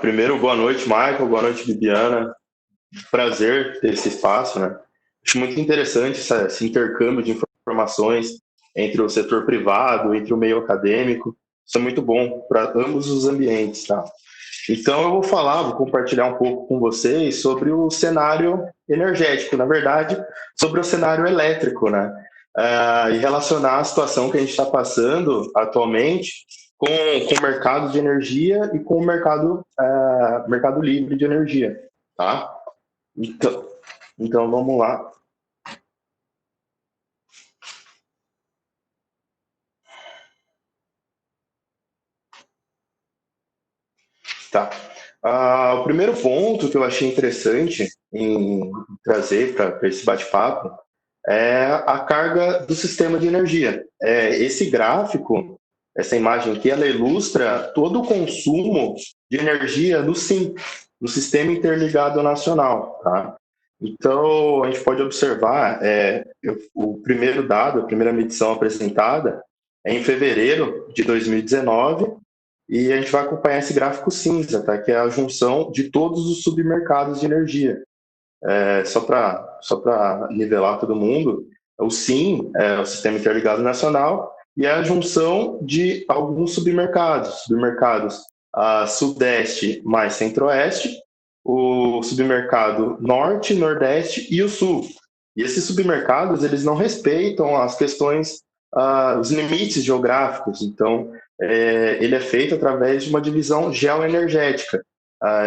Primeiro, boa noite, Michael, boa noite, Bibiana. Prazer ter esse espaço, né? Acho muito interessante esse intercâmbio de informações entre o setor privado, entre o meio acadêmico. Isso é muito bom para ambos os ambientes, tá? Então, eu vou compartilhar um pouco com vocês sobre o cenário energético, na verdade, sobre o cenário elétrico, né? E relacionar a situação que a gente está passando atualmente com o mercado de energia e com o mercado livre de energia, tá? Então, então vamos lá. Tá. O primeiro ponto que eu achei interessante em trazer para esse bate-papo é a carga do sistema de energia. Esse gráfico, essa imagem aqui, ela ilustra todo o consumo de energia do SIM, no Sistema Interligado Nacional. Tá? Então, a gente pode observar, o primeiro dado, a primeira medição apresentada é em fevereiro de 2019, e a gente vai acompanhar esse gráfico cinza, tá? Que é a junção de todos os submercados de energia. Só para nivelar todo mundo, o SIM é o Sistema Interligado Nacional e é a junção de alguns submercados Sudeste mais Centro-Oeste, o submercado Norte, Nordeste e o Sul. E esses submercados, eles não respeitam as questões, os limites geográficos. Então, ele é feito através de uma divisão geoenergética.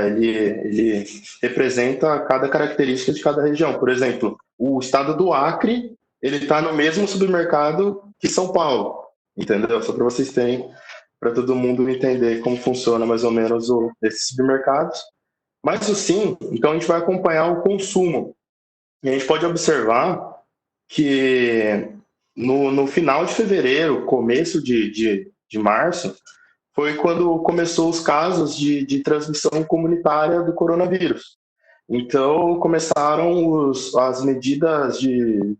Ele representa cada característica de cada região. Por exemplo, o estado do Acre, ele está no mesmo submercado que São Paulo, entendeu? Só para vocês terem, para todo mundo entender como funciona mais ou menos esses submercados. Mas o sim, então a gente vai acompanhar o consumo. E a gente pode observar que no final de fevereiro, começo de março, foi quando começou os casos de transmissão comunitária do coronavírus. Então, começaram as medidas de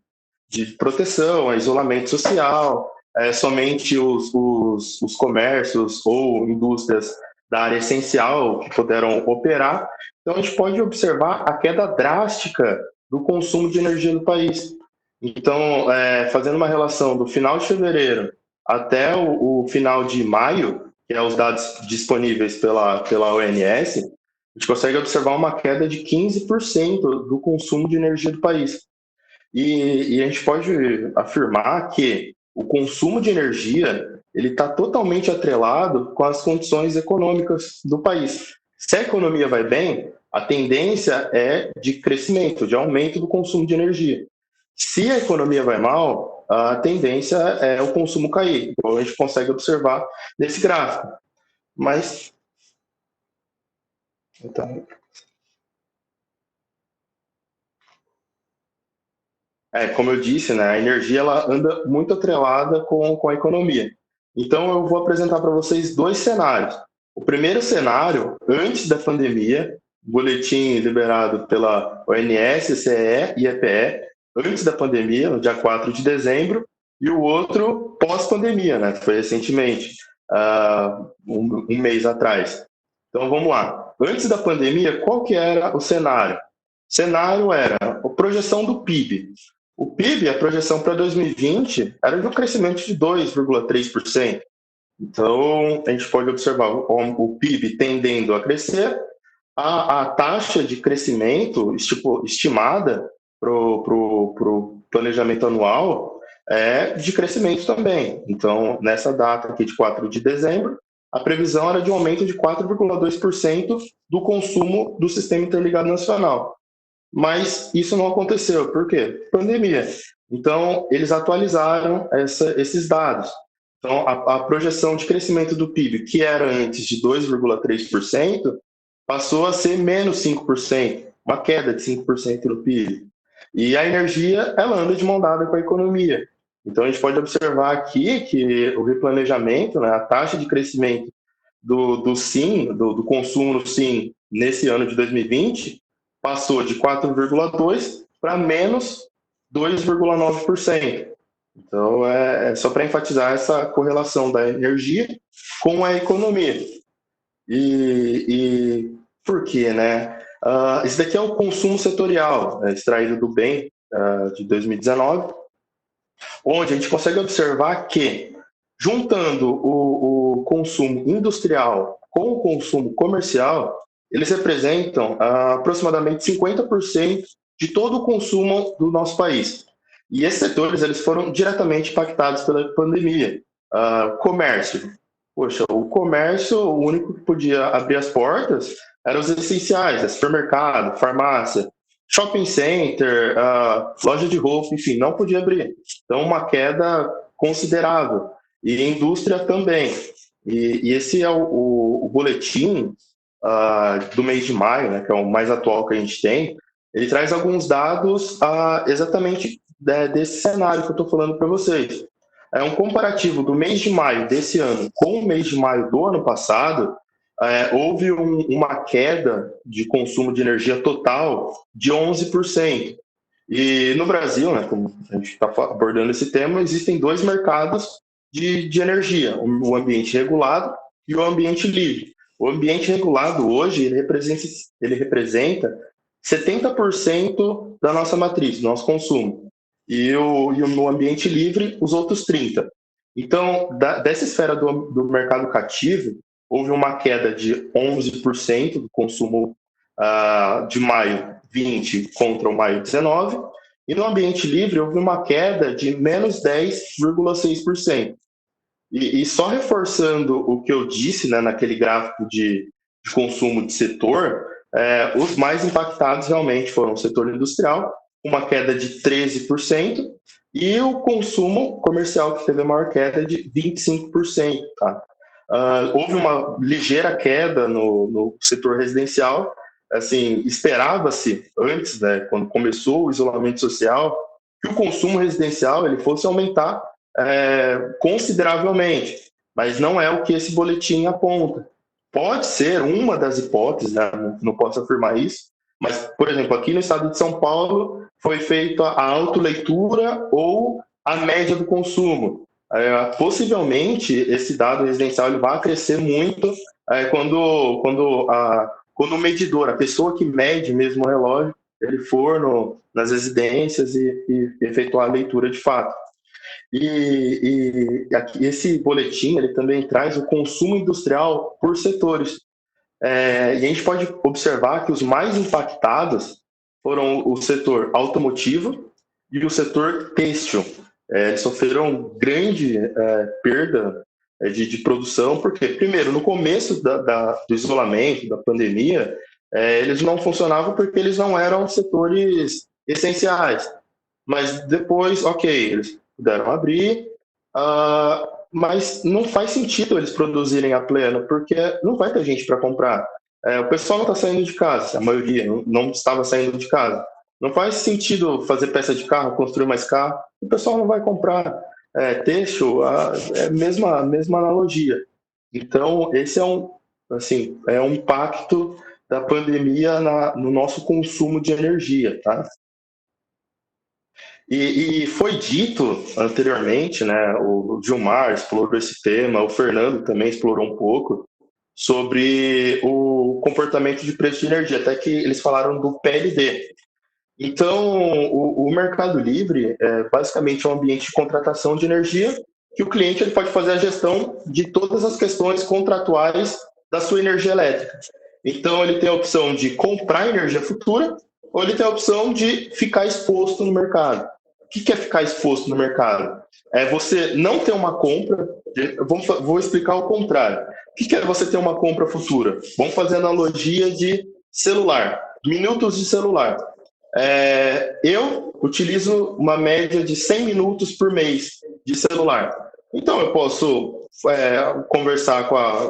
proteção, isolamento social, somente os comércios ou indústrias da área essencial que puderam operar. Então, a gente pode observar a queda drástica do consumo de energia do país. Então, fazendo uma relação do final de fevereiro até o final de maio, que é os dados disponíveis pela ONS, a gente consegue observar uma queda de 15% do consumo de energia do país. E a gente pode afirmar que o consumo de energia ele está totalmente atrelado com as condições econômicas do país. Se a economia vai bem, a tendência é de crescimento, de aumento do consumo de energia. Se a economia vai mal, a tendência é o consumo cair. Então a gente consegue observar nesse gráfico. Mas então, como eu disse, né, a energia ela anda muito atrelada com a economia. Então, eu vou apresentar para vocês dois cenários. O primeiro cenário, antes da pandemia, boletim liberado pela ONS, CE e EPE, antes da pandemia, no dia 4 de dezembro, e o outro pós-pandemia, né, foi recentemente, um mês atrás. Então, vamos lá. Antes da pandemia, qual que era o cenário? O cenário era a projeção do PIB. O PIB, a projeção para 2020, era de um crescimento de 2,3%. Então, a gente pode observar o PIB tendendo a crescer, a taxa de crescimento estimada para o planejamento anual é de crescimento também. Então, nessa data aqui de 4 de dezembro, a previsão era de um aumento de 4,2% do consumo do Sistema Interligado Nacional. Mas isso não aconteceu. Por quê? Pandemia. Então, eles atualizaram esses dados. Então, a projeção de crescimento do PIB, que era antes de 2,3%, passou a ser menos 5%, uma queda de 5% no PIB. E a energia, ela anda de mão dada com a economia. Então, a gente pode observar aqui que o replanejamento, né, a taxa de crescimento do SIM, do consumo no SIM, nesse ano de 2020, passou de 4,2% para menos 2,9%. Então, é só para enfatizar essa correlação da energia com a economia. E por quê, né? Esse daqui é o consumo setorial, extraído do bem de 2019, onde a gente consegue observar que, juntando o consumo industrial com o consumo comercial, eles representam aproximadamente 50% de todo o consumo do nosso país. E esses setores eles foram diretamente impactados pela pandemia. Comércio. Poxa, o comércio, o único que podia abrir as portas eram os essenciais, supermercado, farmácia, shopping center, loja de roupa, enfim, não podia abrir. Então, uma queda considerável. E a indústria também. E esse é o boletim do mês de maio, né, que é o mais atual que a gente tem. Ele traz alguns dados exatamente desse cenário que eu estou falando para vocês. É um comparativo do mês de maio desse ano com o mês de maio do ano passado. Houve uma queda de consumo de energia total de 11%. E no Brasil, né, como a gente está abordando esse tema, existem dois mercados de energia, o ambiente regulado e o ambiente livre. O ambiente regulado hoje ele representa 70% da nossa matriz, do nosso consumo. E no ambiente livre, os outros 30%. Então, dessa esfera do mercado cativo, houve uma queda de 11% do consumo de maio 20 contra o maio 19, e no ambiente livre houve uma queda de menos 10,6%. E só reforçando o que eu disse, né, naquele gráfico de consumo de setor, os mais impactados realmente foram o setor industrial, uma queda de 13%, e o consumo comercial, que teve a maior queda de 25%. Tá? Houve uma ligeira queda no setor residencial. Assim, esperava-se antes, né, quando começou o isolamento social, que o consumo residencial ele fosse aumentar consideravelmente, mas não é o que esse boletim aponta. Pode ser uma das hipóteses, né? Não posso afirmar isso, mas, por exemplo, aqui no estado de São Paulo foi feita a autoleitura ou a média do consumo. Possivelmente, esse dado residencial ele vai crescer muito quando o medidor, a pessoa que mede mesmo o relógio, ele for nas residências e efetuar a leitura de fato. E esse boletim ele também traz o consumo industrial por setores. E a gente pode observar que os mais impactados foram o setor automotivo e o setor têxtil. Eles sofreram grande perda de produção, porque, primeiro, no começo do isolamento, da pandemia, eles não funcionavam porque eles não eram setores essenciais. Mas depois, ok, eles puderam abrir, mas não faz sentido eles produzirem a pleno, porque não vai ter gente para comprar. O pessoal não está saindo de casa, a maioria não estava saindo de casa. Não faz sentido fazer peça de carro, construir mais carro, o pessoal não vai comprar. Têxtil, é a mesma analogia. Então, esse é um impacto da pandemia no nosso consumo de energia, tá? E foi dito anteriormente, né, o Gilmar explorou esse tema, o Fernando também explorou um pouco, sobre o comportamento de preço de energia, até que eles falaram do PLD. Então, o Mercado Livre é basicamente um ambiente de contratação de energia que o cliente ele pode fazer a gestão de todas as questões contratuais da sua energia elétrica. Então, ele tem a opção de comprar energia futura ou ele tem a opção de ficar exposto no mercado. O que é ficar exposto no mercado? É você não ter uma compra. Vou explicar o contrário. O que é você ter uma compra futura? Vamos fazer analogia de celular, minutos de celular. Eu utilizo uma média de 100 minutos por mês de celular. Então, eu posso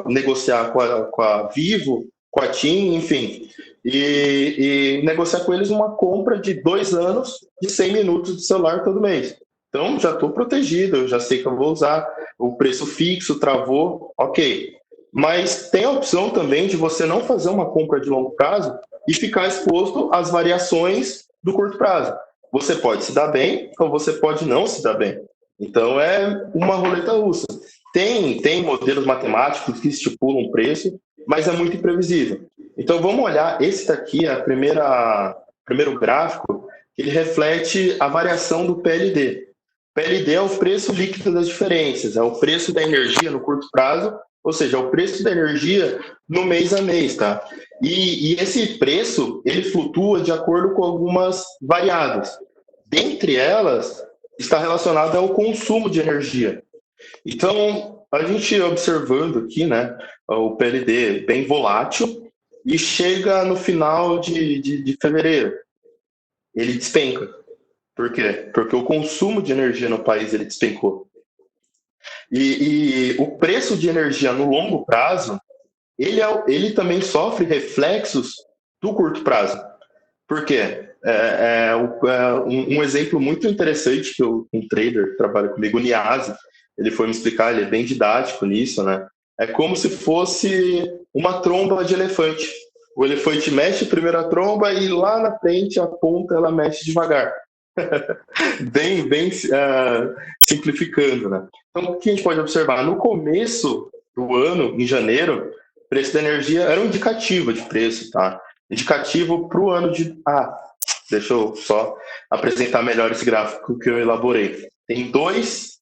negociar com a Vivo, com a TIM, enfim, e negociar com eles uma compra de 2 anos de 100 minutos de celular todo mês. Então, já estou protegido, eu já sei que eu vou usar, o preço fixo, travou, ok. Mas tem a opção também de você não fazer uma compra de longo prazo e ficar exposto às variações do curto prazo. Você pode se dar bem ou você pode não se dar bem. Então, é uma roleta russa. Tem modelos matemáticos que estipulam um preço, mas é muito imprevisível. Então vamos olhar, esse daqui é o primeiro gráfico, que ele reflete a variação do PLD. PLD é o preço líquido das diferenças, é o preço da energia no curto prazo, ou seja, é o preço da energia no mês a mês, tá? E esse preço, ele flutua de acordo com algumas variáveis. Dentre elas, está relacionada ao consumo de energia. Então, a gente observando aqui, né, o PLD bem volátil, e chega no final de fevereiro, ele despenca. Por quê? Porque o consumo de energia no país ele despencou. E o preço de energia no longo prazo, ele também sofre reflexos do curto prazo. Por quê? Um exemplo muito interessante que um trader que trabalha comigo, o Niazi, ele foi me explicar, ele é bem didático nisso, né? É como se fosse uma tromba de elefante. O elefante mexe primeiro a tromba e lá na frente a ponta ela mexe devagar. Bem simplificando, né? Então, o que a gente pode observar? No começo do ano, em janeiro, o preço da energia era um indicativo de preço, tá? Indicativo para o ano de. Deixa eu só apresentar melhor esse gráfico que eu elaborei. Tem dois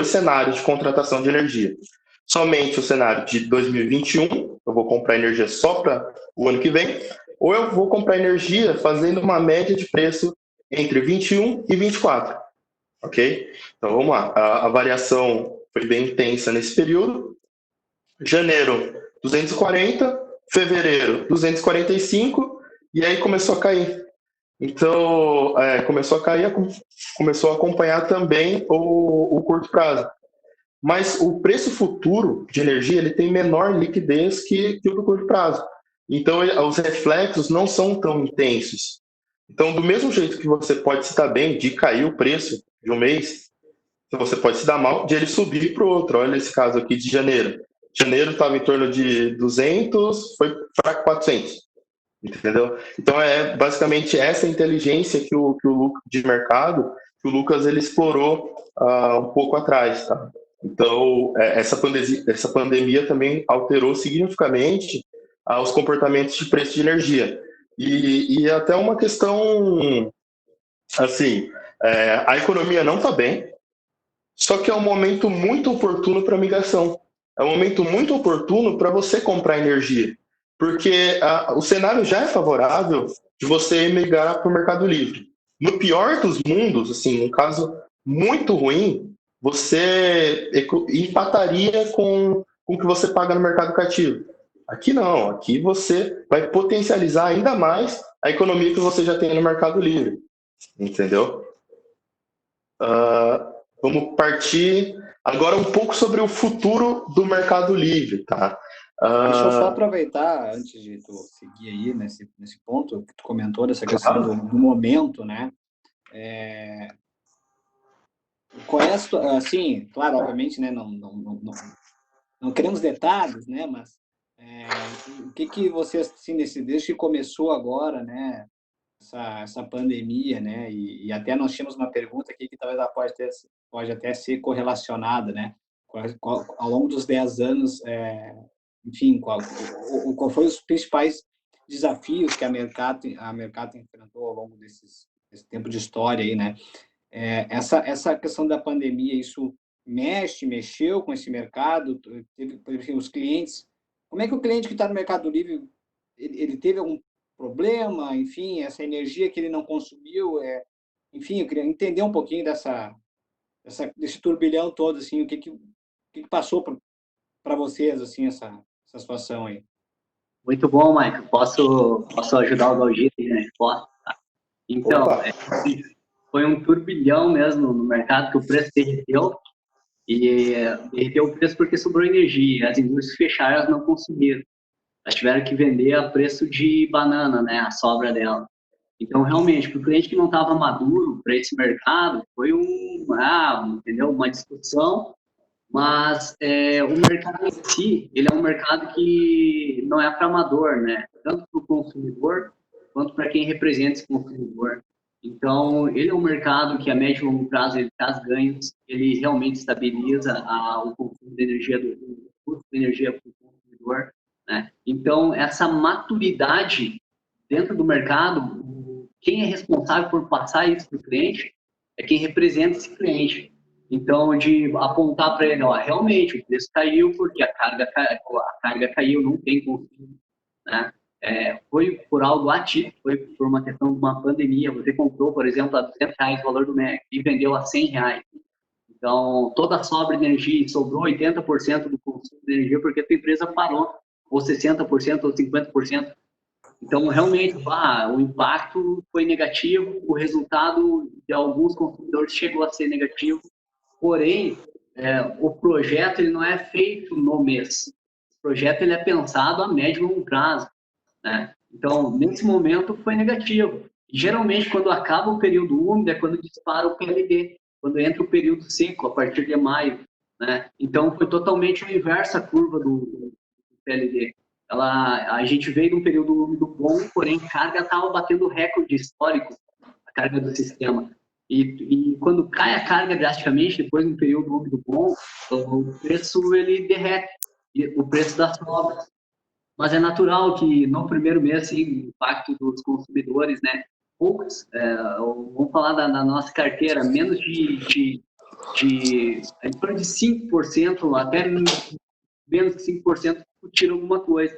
cenários de contratação de energia. Somente o cenário de 2021, eu vou comprar energia só para o ano que vem, ou eu vou comprar energia fazendo uma média de preço entre 21 e 24, ok? Então vamos lá, a variação foi bem intensa nesse período. Janeiro, 240, fevereiro, 245, e aí começou a cair. Então, começou a cair, começou a acompanhar também o curto prazo. Mas o preço futuro de energia ele tem menor liquidez que o do curto prazo. Então, os reflexos não são tão intensos. Então, do mesmo jeito que você pode se dar bem de cair o preço de um mês, você pode se dar mal de ele subir para o outro. Olha esse caso aqui de janeiro. Janeiro estava em torno de 200, foi para 400. Entendeu? Então é basicamente essa inteligência que o Lucas de mercado, que o Lucas ele explorou um pouco atrás, tá? Então essa pandemia também alterou significativamente os comportamentos de preço de energia e até uma questão assim, a economia não está bem, só que é um momento muito oportuno para migração. É um momento muito oportuno para você comprar energia, porque o cenário já é favorável de você migrar para o Mercado Livre. No pior dos mundos, assim, um caso muito ruim, você empataria com o que você paga no mercado cativo. Aqui não, aqui você vai potencializar ainda mais a economia que você já tem no Mercado Livre, entendeu? Vamos partir agora um pouco sobre o futuro do Mercado Livre, tá? Deixa eu só aproveitar, antes de tu seguir aí nesse ponto que tu comentou, dessa questão do momento, né? Assim, claro, obviamente, né, não queremos detalhes, né, mas o que você, assim, desde que começou agora, né, essa pandemia, né, e até nós tínhamos uma pergunta aqui que talvez ela pode até ser correlacionada, né, ao longo dos 10 anos, enfim, qual foi os principais desafios que a Mercato enfrentou ao longo desse tempo de história aí, né? Essa questão da pandemia, isso mexeu com esse mercado? Teve, por exemplo, os clientes. Como é que o cliente que está no Mercado Livre, ele teve algum problema? Enfim, essa energia que ele não consumiu, enfim, eu queria entender um pouquinho desse turbilhão todo, assim, o que passou para vocês, assim, essa situação aí. Muito bom, Michael. Posso ajudar o Dalgir, né? Posso. Então, foi um turbilhão mesmo no mercado, que o preço derreteu, e derreteu o preço porque sobrou energia. As indústrias fecharam, elas não consumiram. Elas tiveram que vender a preço de banana, né? A sobra dela. Então, realmente, para o cliente que não estava maduro para esse mercado, foi entendeu? Uma discussão. Mas o mercado em si, ele é um mercado que não é para amador, né? Tanto para o consumidor, quanto para quem representa esse consumidor. Então, ele é um mercado que a médio e longo prazo ele traz ganhos, ele realmente estabiliza o consumo de energia, o custo de energia para o consumidor. Então, essa maturidade dentro do mercado, quem é responsável por passar isso para o cliente é quem representa esse cliente. Então, de apontar para ele, ó, realmente, o preço caiu porque a carga caiu, não tem consumo, né? Foi por algo atípico, foi por uma questão de uma pandemia. Você comprou, por exemplo, a R$200 o valor do MEC e vendeu a R$100. Então, toda a sobra de energia, sobrou 80% do consumo de energia porque a tua empresa parou, ou 60%, ou 50%. Então, realmente, o impacto foi negativo, o resultado de alguns consumidores chegou a ser negativo, porém, o projeto ele não é feito no mês. O projeto ele é pensado a médio e longo prazo, né? Então, nesse momento, foi negativo. E, geralmente, quando acaba o período úmido, é quando dispara o PLD, quando entra o período seco, a partir de maio, né? Então, foi totalmente o inverso a curva do PLD. A gente veio de um período úmido bom, porém, a carga estava batendo recorde histórico, a carga do sistema. E quando cai a carga drasticamente, depois de um período úmido bom, o preço ele derrete, o preço das sobras. Mas é natural que no primeiro mês, assim, o impacto dos consumidores, né? Poucos, vamos falar da nossa carteira, menos em torno de 5%, até menos de 5% discutiram alguma coisa.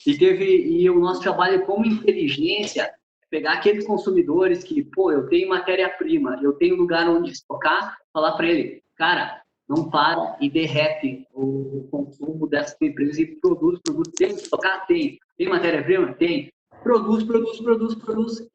E o nosso trabalho como inteligência é pegar aqueles consumidores que, pô, eu tenho matéria-prima, eu tenho lugar onde estocar, falar para ele, cara, não para e derrete o consumo dessas empresas e produz. Tem que estocar? Tem. Tem matéria-prima? Tem. Produz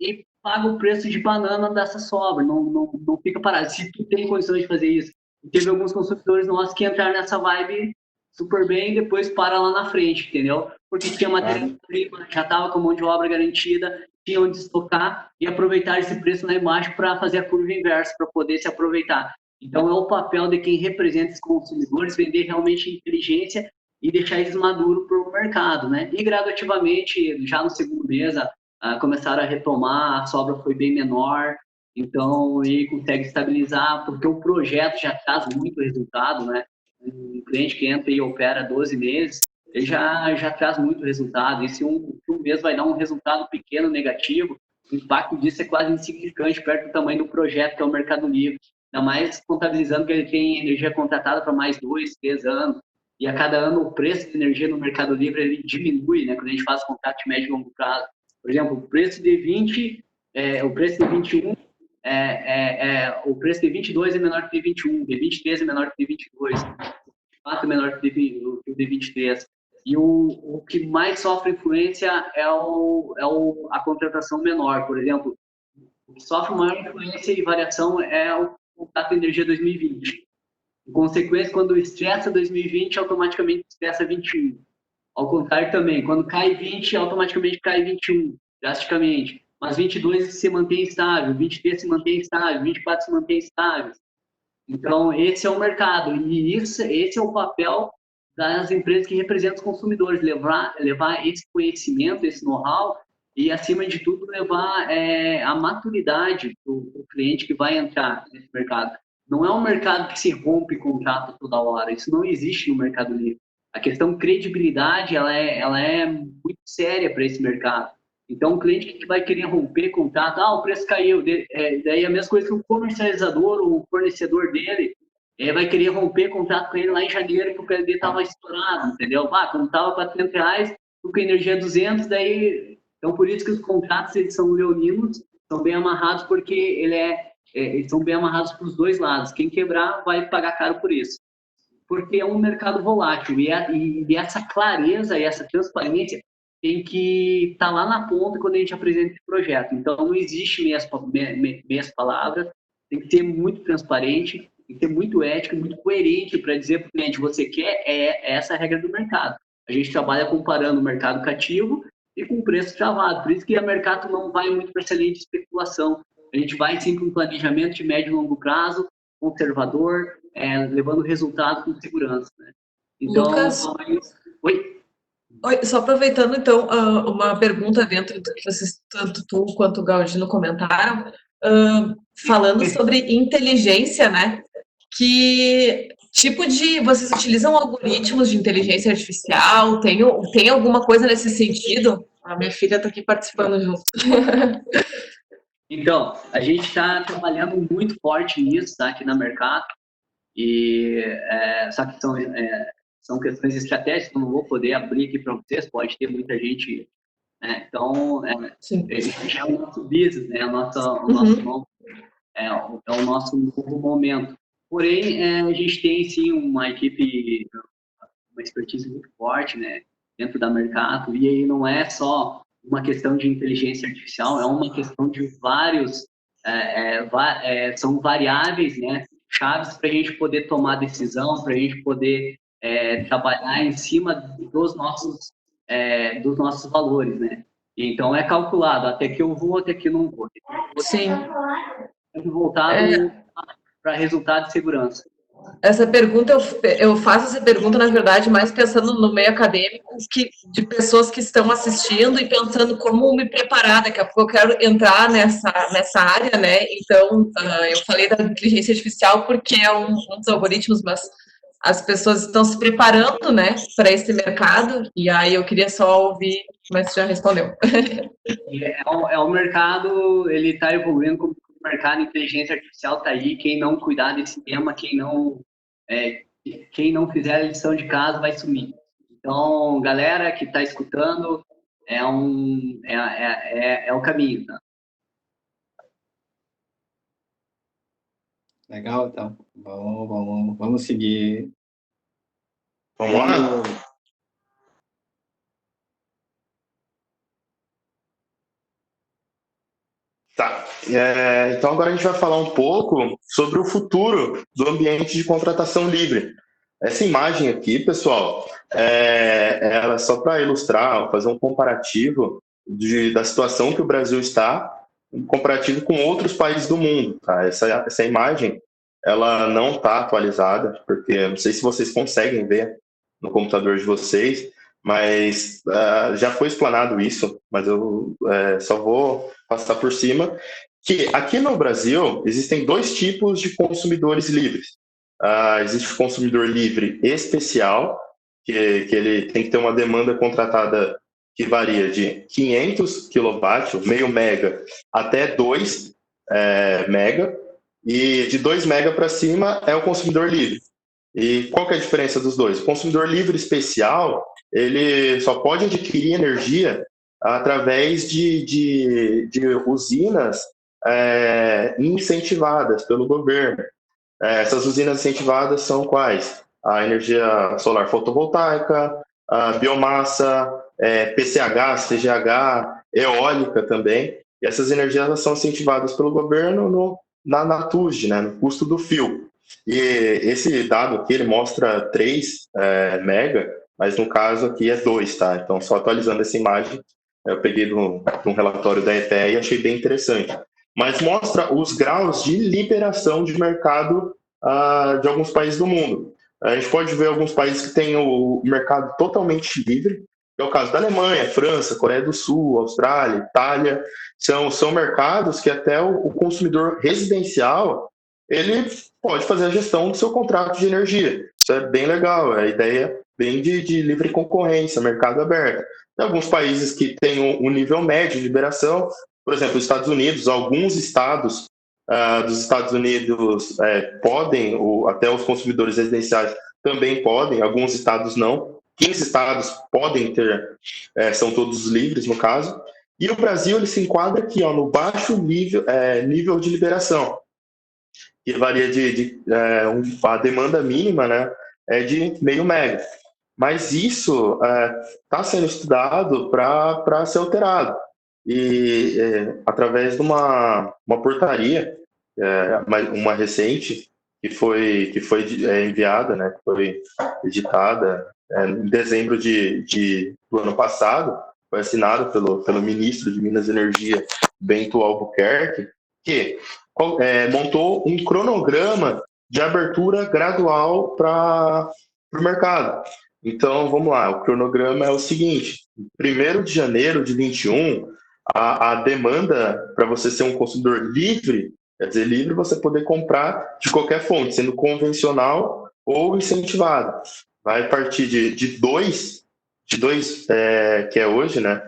e paga o preço de banana dessa sobra. Não fica parado. Se tu tem condições de fazer isso. E teve alguns consumidores nossos que entraram nessa vibe super bem e depois para lá na frente, entendeu? Porque tinha matéria-prima, já estava com mão de obra garantida, tinha onde estocar e aproveitar esse preço lá embaixo para fazer a curva inversa, para poder se aproveitar. Então, é o papel de quem representa os consumidores, vender realmente inteligência e deixar eles maduros para o mercado, né? E gradativamente, já no segundo mês, começaram a retomar, a sobra foi bem menor, então, e consegue estabilizar, porque o projeto já traz muito resultado, né? Um cliente que entra e opera 12 meses, ele já traz muito resultado. E se um mês vai dar um resultado pequeno, negativo, o impacto disso é quase insignificante perto do tamanho do projeto, que é o Mercado Livre. Ainda mais contabilizando que ele tem energia contratada para mais 2, 3 anos. E a cada ano o preço de energia no Mercado Livre ele diminui, né? Quando a gente faz contrato de médio e longo prazo. Por exemplo, o preço de 20, o preço de 21, o preço de 22 é menor que o de 21, de 23 é menor que o de 22, de 24 é menor que o de 23. E o que mais sofre influência é a contratação menor. Por exemplo, o que sofre maior influência e variação é o contrato de energia 2020. Em consequência, quando estressa 2020, automaticamente estressa 21. Ao contrário também, quando cai 20, automaticamente cai 21, drasticamente. Mas 22 se mantém estável, 23 se mantém estável, 24 se mantém estável. Então, esse é o mercado. E esse é o papel das empresas que representam os consumidores, levar esse conhecimento, esse know-how e, acima de tudo, levar a maturidade para o cliente que vai entrar nesse mercado. Não é um mercado que se rompe contrato toda hora. Isso não existe no Mercado Livre. A questão credibilidade, ela é muito séria para esse mercado. Então, o cliente que vai querer romper contrato, o preço caiu, daí é a mesma coisa que o comercializador ou o fornecedor dele vai querer romper contrato com ele lá em janeiro, que o PLD estava estourado, entendeu? Quando estava R$400, com energia 200, daí... Então, por isso que os contratos eles são leoninos, são bem amarrados, porque eles são bem amarrados para os dois lados. Quem quebrar vai pagar caro por isso. Porque é um mercado volátil. E essa clareza e essa transparência tem que estar lá na ponta quando a gente apresenta esse projeto. Então, não existe meias palavras, tem que ser muito transparente, tem que ser muito ético, muito coerente para dizer para o cliente, você quer, essa a regra do mercado. A gente trabalha comparando o mercado cativo e com o preço travado. Por isso que o mercado não vai muito para essa linha de especulação. A gente vai sim para um planejamento de médio e longo prazo, conservador, levando resultado com segurança. Né? Então, Lucas, Oi, só aproveitando, então, uma pergunta dentro do que vocês, tanto tu quanto o Galdino comentaram, falando sobre inteligência, né? Que Vocês utilizam algoritmos de inteligência artificial? Tem alguma coisa nesse sentido? A minha filha está aqui participando junto. Então, a gente está trabalhando muito forte nisso, tá, aqui na Mercado, só que são questões estratégicas, não vou poder abrir aqui para vocês, pode ter muita gente, né? Então, esse é o nosso business, né? O nosso novo momento. Porém, a gente tem, sim, uma equipe, uma expertise muito forte, né, dentro da Mercado, e aí não é só uma questão de inteligência artificial, é uma questão de são variáveis, né, chaves para a gente poder tomar decisão, para a gente poder trabalhar em cima dos nossos valores, né. Então, é calculado, até que eu vou, até que não vou. Sim. Voltado para resultado de segurança. Essa pergunta, eu faço essa pergunta, na verdade, mais pensando no meio acadêmico, de pessoas que estão assistindo e pensando como me preparar. Daqui a pouco eu quero entrar nessa área, né? Então, eu falei da inteligência artificial porque é um dos algoritmos, mas as pessoas estão se preparando, né, para esse mercado, e aí eu queria só ouvir, mas você já respondeu. O mercado, ele está evoluindo, como o mercado de inteligência artificial está aí, quem não cuidar desse tema, quem não fizer a lição de casa vai sumir. Então, galera que está escutando, é o caminho, tá? Legal, então. Vamos seguir. Vamos lá? Tá. Então agora a gente vai falar um pouco sobre o futuro do ambiente de contratação livre. Essa imagem aqui, pessoal, ela é só para ilustrar, fazer um comparativo da situação que o Brasil está, um comparativo com outros países do mundo. Tá? Essa imagem, ela não está atualizada, porque não sei se vocês conseguem ver no computador de vocês, mas já foi explanado isso, mas eu só vou passar por cima, que aqui no Brasil existem dois tipos de consumidores livres. Existe o consumidor livre especial, que ele tem que ter uma demanda contratada que varia de 500 kW, meio mega, até 2 mega, e de 2 mega para cima é o consumidor livre. E qual que é a diferença dos dois? O consumidor livre especial, ele só pode adquirir energia através de usinas incentivadas pelo governo. Essas usinas incentivadas são quais? A energia solar fotovoltaica, a biomassa, PCH, CGH, eólica também. E essas energias elas são incentivadas pelo governo na TUSD, né, no custo do fio. E esse dado aqui ele mostra 3 mega, mas no caso aqui é 2, tá? Então, só atualizando essa imagem, eu peguei de um relatório da EPE e achei bem interessante. Mas mostra os graus de liberação de mercado de alguns países do mundo. A gente pode ver alguns países que têm o mercado totalmente livre, que é o caso da Alemanha, França, Coreia do Sul, Austrália, Itália. São mercados que até o consumidor residencial ele pode fazer a gestão do seu contrato de energia. Isso é bem legal, a ideia bem de livre concorrência, mercado aberto. Tem alguns países que têm um nível médio de liberação, por exemplo, os Estados Unidos, alguns estados dos Estados Unidos podem, até os consumidores residenciais também podem, alguns estados não. 15 estados podem ter, são todos livres no caso. E o Brasil ele se enquadra aqui no baixo nível de liberação, que varia a demanda mínima, né, é de meio mega. Mas isso está sendo estudado para ser alterado. E através de uma portaria, uma recente, que foi enviada, né, que foi editada em dezembro do ano passado, foi assinado pelo ministro de Minas e Energia, Bento Albuquerque, que montou um cronograma de abertura gradual para o mercado. Então, vamos lá, o cronograma é o seguinte: 1º de janeiro de 21, a demanda para você ser um consumidor livre, quer dizer, livre você poder comprar de qualquer fonte, sendo convencional ou incentivado. Vai partir de 2, que é hoje, né,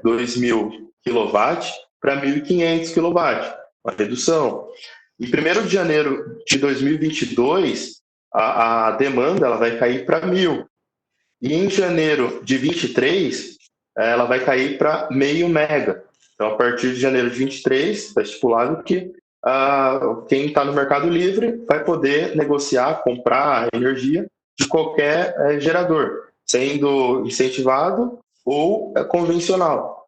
2.000 kW para 1.500 kW, uma redução. Em 1º de janeiro de 2022, a demanda ela vai cair para 1.000. E em janeiro de 23, ela vai cair para meio mega. Então, a partir de janeiro de 23, está estipulado que quem está no Mercado Livre vai poder negociar, comprar energia de qualquer gerador, sendo incentivado ou convencional.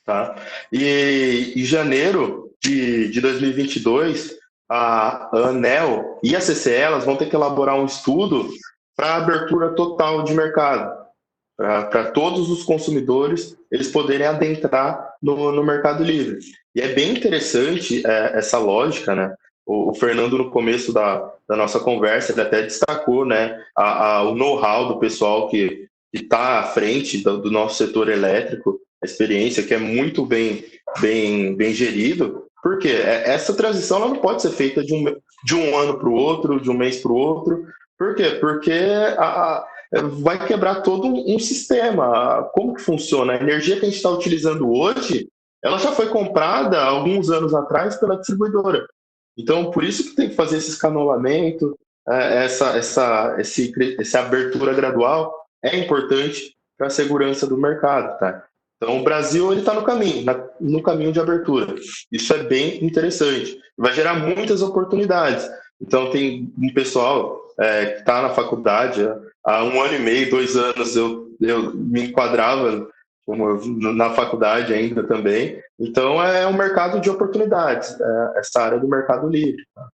Tá? E em janeiro de 2022, a ANEEL e a CCE elas vão ter que elaborar um estudo para a abertura total de mercado, para todos os consumidores eles poderem adentrar no Mercado Livre. E é bem interessante essa lógica, né? O Fernando, no começo da nossa conversa, ele até destacou, né, o know-how do pessoal que está à frente do nosso setor elétrico, a experiência que é muito bem gerido, porque essa transição ela não pode ser feita de um ano para o outro, de um mês para o outro. Por quê? Porque vai quebrar todo um sistema. Como que funciona? A energia que a gente está utilizando hoje, ela já foi comprada alguns anos atrás pela distribuidora. Então, por isso que tem que fazer esse escalonamento, essa abertura gradual é importante para a segurança do mercado, tá? Então, o Brasil está no caminho de abertura. Isso é bem interessante. Vai gerar muitas oportunidades. Então, tem um pessoal que está na faculdade há 1 ano e meio, 2 anos, eu me enquadrava na faculdade ainda também. Então, é um mercado de oportunidades, essa área do Mercado Livre. Tá?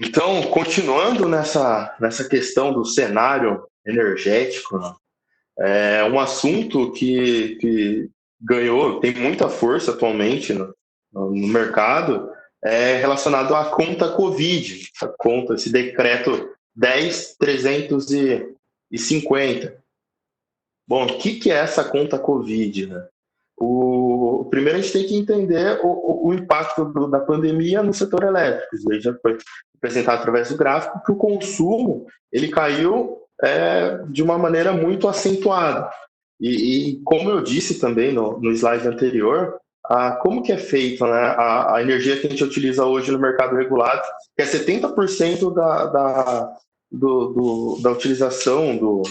Então, continuando nessa questão do cenário energético, né? É um assunto que tem muita força atualmente no mercado, relacionado à conta Covid, esse decreto 10.350. Bom, o que é essa conta Covid, né? Primeiro a gente tem que entender o impacto da pandemia no setor elétrico. Isso aí já foi apresentado através do gráfico, que o consumo ele caiu de uma maneira muito acentuada. E como eu disse também no slide anterior, como que é feito, né, a energia que a gente utiliza hoje no mercado regulado, que é 70% da utilização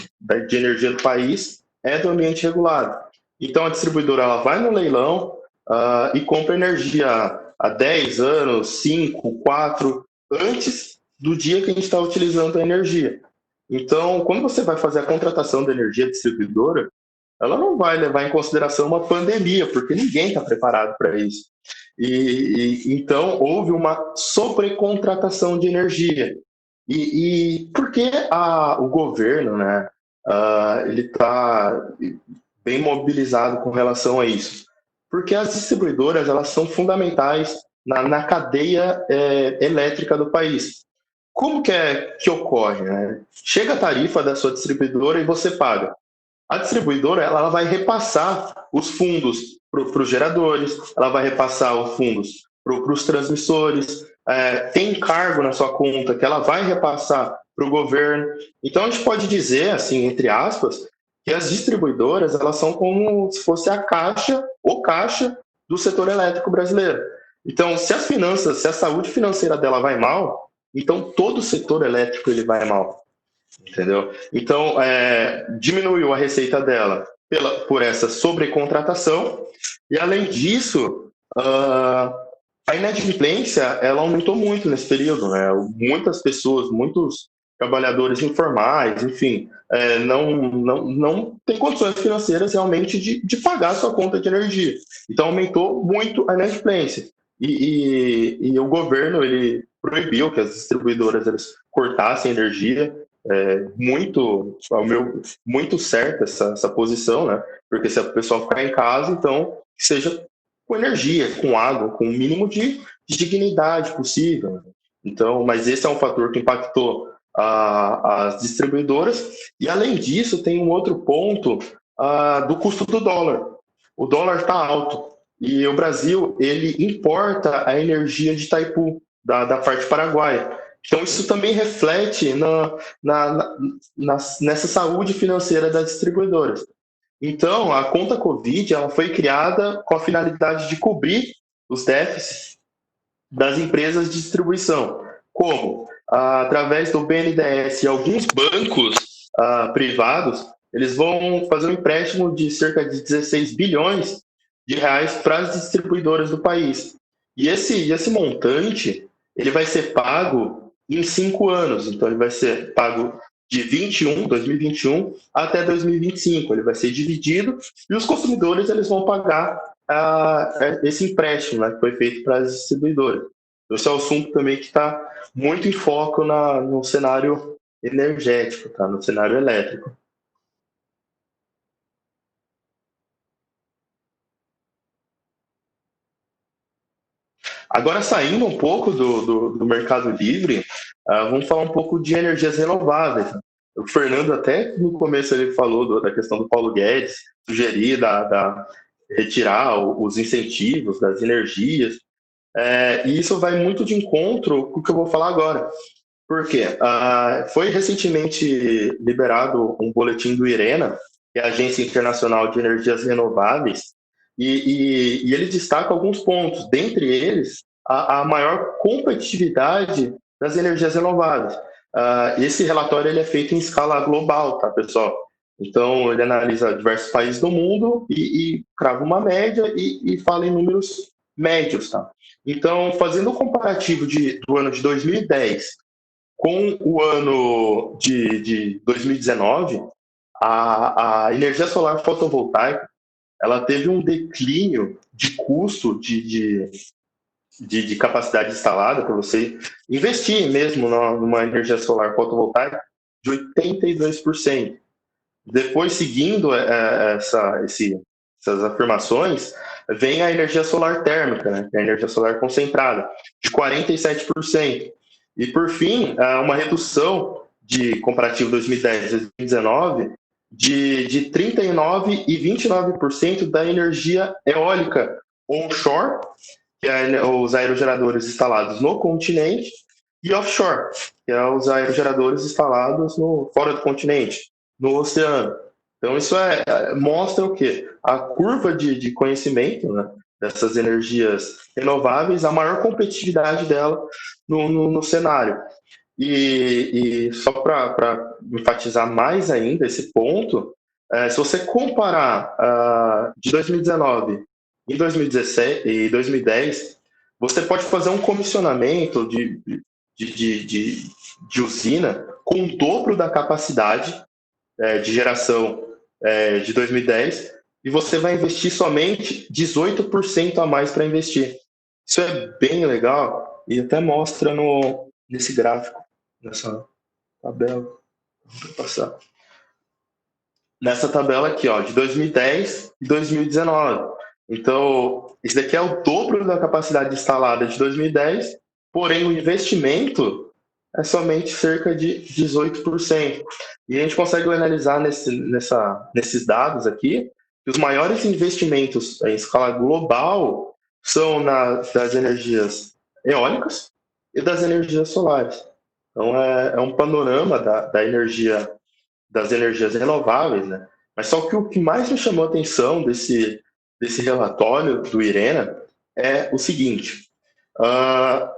de energia do país do ambiente regulado. Então, a distribuidora ela vai no leilão e compra energia há 10 anos, 5, 4, antes do dia que a gente está utilizando a energia. Então, quando você vai fazer a contratação da energia distribuidora, ela não vai levar em consideração uma pandemia, porque ninguém está preparado para isso. Então, houve uma sobrecontratação de energia. E por que o governo, né, ele está bem mobilizado com relação a isso? Porque as distribuidoras elas são fundamentais na cadeia elétrica do país. Como que ocorre? Né? Chega a tarifa da sua distribuidora e você paga. A distribuidora ela vai repassar os fundos para os geradores, ela vai repassar os fundos para os transmissores, tem cargo na sua conta que ela vai repassar para o governo. Então a gente pode dizer, assim, entre aspas, que as distribuidoras elas são como se fosse a caixa do setor elétrico brasileiro. Então, se a saúde financeira dela vai mal, então todo o setor elétrico ele vai mal. Entendeu? Então, diminuiu a receita dela por essa sobrecontratação e, além disso, a inadimplência ela aumentou muito nesse período. Né? Muitas pessoas, muitos trabalhadores informais, enfim, não têm condições financeiras realmente de pagar a sua conta de energia. Então, aumentou muito a inadimplência. E o governo ele proibiu que as distribuidoras eles cortassem energia. Muito certa essa posição, né? Porque se a pessoa ficar em casa, então que seja com energia, com água, com o mínimo de dignidade possível. Né? Então, mas esse é um fator que impactou as distribuidoras. E além disso, tem um outro ponto do custo do dólar. O dólar está alto e o Brasil ele importa a energia de Itaipu, da parte paraguaia. Então, isso também reflete nessa saúde financeira das distribuidoras. Então, a conta Covid ela foi criada com a finalidade de cobrir os déficits das empresas de distribuição. Como? Através do BNDES e alguns bancos privados, eles vão fazer um empréstimo de cerca de 16 bilhões de reais para as distribuidoras do país. E esse montante ele vai ser pago em 5 anos. Então, ele vai ser pago de 2021 até 2025. Ele vai ser dividido e os consumidores eles vão pagar esse empréstimo, né, que foi feito para as distribuidoras. Esse é o assunto também que está muito em foco no cenário energético, tá? No cenário elétrico. Agora, saindo um pouco do mercado livre, vamos falar um pouco de energias renováveis. O Fernando até no começo ele falou da questão do Paulo Guedes, sugerir retirar os incentivos das energias, e isso vai muito de encontro com o que eu vou falar agora. Por quê? Foi recentemente liberado um boletim do IRENA, que é a Agência Internacional de Energias Renováveis, e ele destaca alguns pontos, dentre eles, a maior competitividade das energias renováveis. Esse relatório ele é feito em escala global, tá, pessoal? Então, ele analisa diversos países do mundo e crava uma média e fala em números médios, tá? Então, fazendo o comparativo do ano de 2010 com o ano de 2019, a energia solar fotovoltaica ela teve um declínio de custo de capacidade instalada para você investir mesmo numa energia solar fotovoltaica de 82%. Depois, seguindo essas afirmações, vem a energia solar térmica, né, a energia solar concentrada, de 47%. E, por fim, uma redução de comparativo 2010-2019 de 39% e 29% da energia eólica onshore, que é os aerogeradores instalados no continente, e offshore, que é os aerogeradores instalados fora do continente, no oceano. Então, isso mostra o quê? A curva de conhecimento, né, dessas energias renováveis, a maior competitividade dela no cenário. E só para enfatizar mais ainda esse ponto, se você comparar de 2019 em 2017 e 2010, você pode fazer um comissionamento de usina com o dobro da capacidade de geração de 2010 e você vai investir somente 18% a mais para investir. Isso é bem legal e até mostra nesse gráfico, nessa tabela. Vou passar. Nessa tabela aqui, ó, de 2010 e 2019. Então, isso daqui é o dobro da capacidade instalada de 2010, porém o investimento é somente cerca de 18%. E a gente consegue analisar nesses dados aqui que os maiores investimentos em escala global são das energias eólicas e das energias solares. Então, é um panorama das energias renováveis, né? Mas só que o que mais me chamou a atenção desse relatório do IRENA é o seguinte: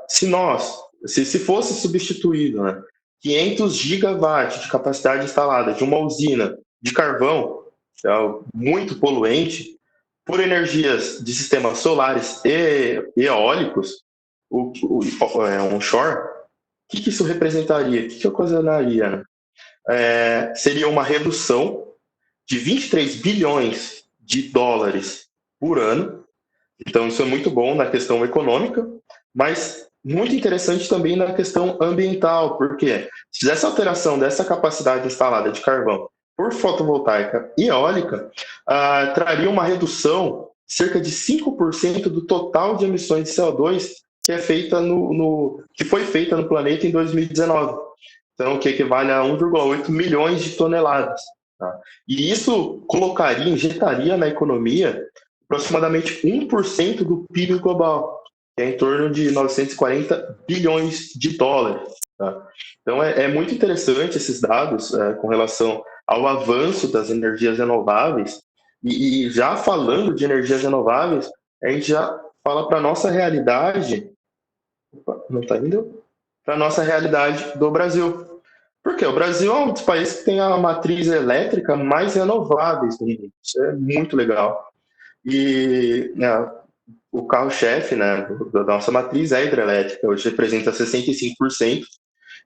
se fosse substituído, né, 500 gigawatts de capacidade instalada de uma usina de carvão, que é muito poluente, por energias de sistemas solares e eólicos, onshore, o que isso representaria? O que ocasionaria, né? Seria uma redução de 23 bilhões de dólares por ano. Então, isso é muito bom na questão econômica, mas muito interessante também na questão ambiental, porque se essa alteração dessa capacidade instalada de carvão por fotovoltaica e eólica, traria uma redução de cerca de 5% do total de emissões de CO2 que foi feita no planeta em 2019. Então, que equivale a 1,8 milhões de toneladas. Tá? E isso injetaria na economia aproximadamente 1% do PIB global, que é em torno de 940 bilhões de dólares. Tá? Então, é muito interessante esses dados com relação ao avanço das energias renováveis. E já falando de energias renováveis, a gente já fala para a nossa realidade. Opa, não está indo? Para a nossa realidade do Brasil. Porque o Brasil é um dos países que tem a matriz elétrica mais renováveis do mundo. Isso é muito legal. E né, o carro-chefe, né, da nossa matriz é hidrelétrica, hoje representa 65%.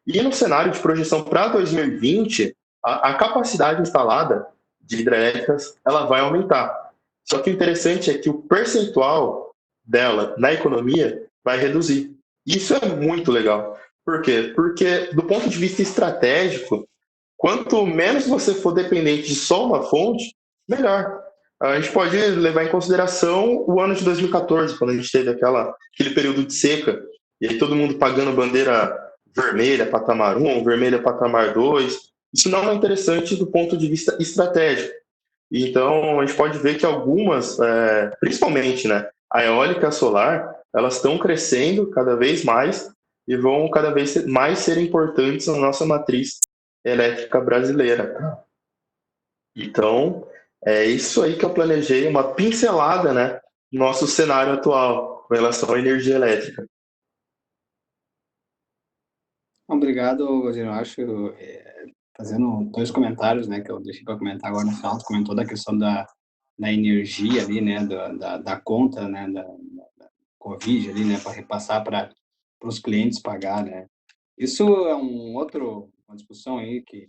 E no cenário de projeção para 2020, a capacidade instalada de hidrelétricas ela vai aumentar. Só que o interessante é que o percentual dela na economia vai reduzir. Isso é muito legal. Por quê? Porque, do ponto de vista estratégico, quanto menos você for dependente de só uma fonte, melhor. A gente pode levar em consideração o ano de 2014, quando a gente teve aquele período de seca, e aí todo mundo pagando bandeira vermelha, patamar 1, vermelha, patamar 2. Isso não é interessante do ponto de vista estratégico. Então, a gente pode ver que algumas, principalmente né, a eólica e a solar, elas estão crescendo cada vez mais e vão cada vez mais ser importantes na nossa matriz elétrica brasileira. Então, é isso aí que eu planejei, uma pincelada, né, no nosso cenário atual com relação à energia elétrica. Obrigado, Godinho. Eu acho, fazendo dois comentários, né, que eu deixei para comentar agora no final, tu comentou da questão da energia ali, né, da conta, né, da Covid ali, né, para repassar para os clientes pagar, né. Isso é uma discussão aí que,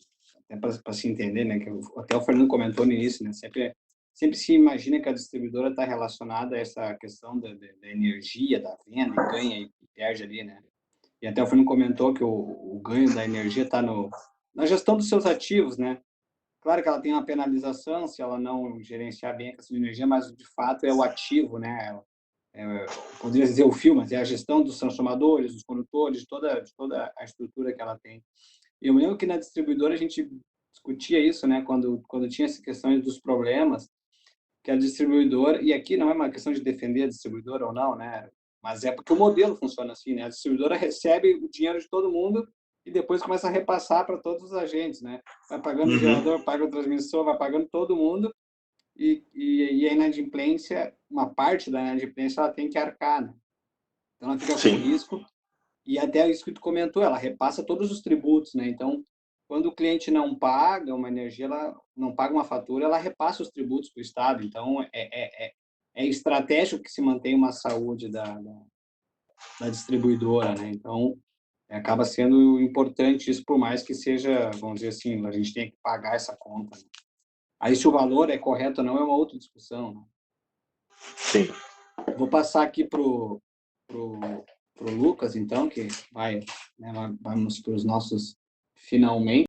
até para se entender, né, que até o Fernando comentou no início, né, sempre se imagina que a distribuidora está relacionada a essa questão da energia, da venda, e ganha e perde ali, né. E até o Fernando comentou que o ganho da energia está na gestão dos seus ativos, né. Claro que ela tem uma penalização se ela não gerenciar bem a questão de energia, mas de fato é o ativo, né, poderia dizer o fio, mas é a gestão dos transformadores, dos condutores, de toda a estrutura que ela tem. Eu me lembro que na distribuidora a gente discutia isso, né, quando tinha essa questão dos problemas, que a distribuidora, e aqui não é uma questão de defender a distribuidora ou não, né, mas é porque o modelo funciona assim, né, a distribuidora recebe o dinheiro de todo mundo e depois começa a repassar para todos os agentes, né, vai pagando o gerador, paga o transmissor, vai pagando todo mundo, e a inadimplência, uma parte da inadimplência ela tem que arcar, né? Então ela fica com risco, e até isso que tu comentou, ela repassa todos os tributos, né? Então, quando o cliente não paga uma energia, ela não paga uma fatura, ela repassa os tributos para o Estado. Então, é estratégico que se mantém uma saúde da distribuidora, né? Então, acaba sendo importante isso, por mais que seja, vamos dizer assim, a gente tem que pagar essa conta, né? Aí, se o valor é correto ou não, é uma outra discussão, né? Sim. Vou passar aqui pro Lucas, então, que vai, né, vamos para os nossos finalmente.